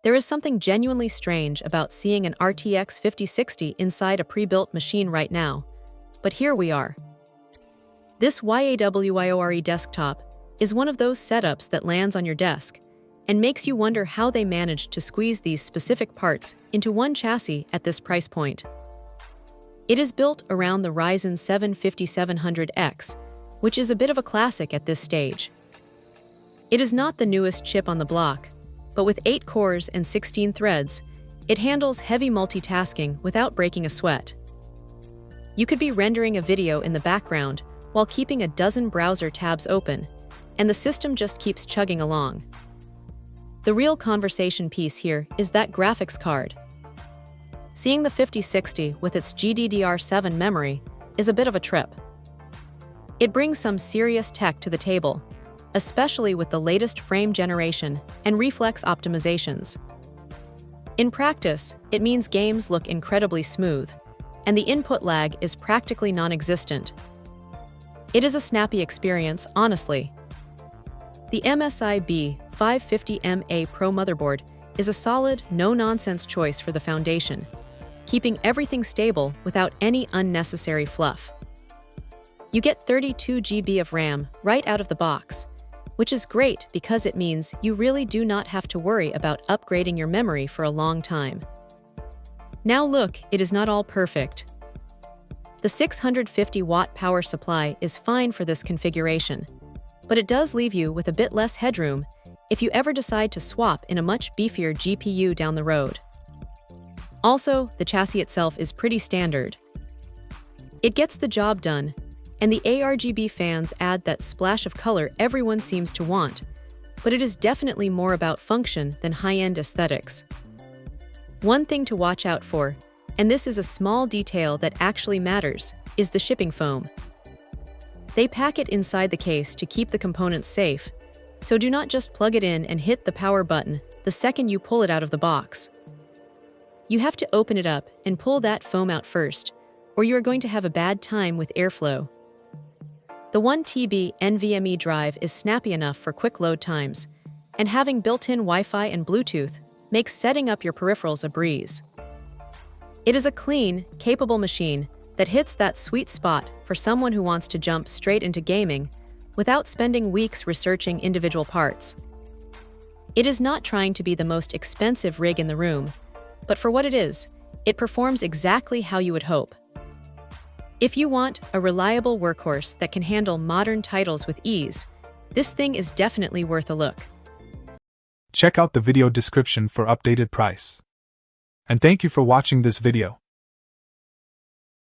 There is something genuinely strange about seeing an RTX 5060 inside a pre-built machine right now. But here we are. This YAWYORE desktop is one of those setups that lands on your desk and makes you wonder how they managed to squeeze these specific parts into one chassis at this price point. It is built around the Ryzen 7 5700X, which is a bit of a classic at this stage. It is not the newest chip on the block, but with 8 cores and 16 threads, it handles heavy multitasking without breaking a sweat. You could be rendering a video in the background while keeping a dozen browser tabs open, and the system just keeps chugging along. The real conversation piece here is that graphics card. Seeing the 5060 with its GDDR7 memory is a bit of a trip. It brings some serious tech to the table, especially with the latest frame generation and reflex optimizations. In practice, it means games look incredibly smooth, and the input lag is practically non-existent. It is a snappy experience, honestly. The MSI B550MA Pro motherboard is a solid, no-nonsense choice for the foundation, keeping everything stable without any unnecessary fluff. You get 32 GB of RAM right out of the box, which is great because it means you really do not have to worry about upgrading your memory for a long time. Now look, it is not all perfect. The 650-watt power supply is fine for this configuration, but it does leave you with a bit less headroom if you ever decide to swap in a much beefier GPU down the road. Also, the chassis itself is pretty standard. It gets the job done, and the ARGB fans add that splash of color everyone seems to want, but it is definitely more about function than high-end aesthetics. One thing to watch out for, and this is a small detail that actually matters, is the shipping foam. They pack it inside the case to keep the components safe, so do not just plug it in and hit the power button the second you pull it out of the box. You have to open it up and pull that foam out first, or you are going to have a bad time with airflow. The 1 TB NVMe drive is snappy enough for quick load times, and having built-in Wi-Fi and Bluetooth makes setting up your peripherals a breeze. It is a clean, capable machine that hits that sweet spot for someone who wants to jump straight into gaming without spending weeks researching individual parts. It is not trying to be the most expensive rig in the room, but for what it is, it performs exactly how you would hope. If you want a reliable workhorse that can handle modern titles with ease, this thing is definitely worth a look. Check out the video description for updated price. And thank you for watching this video.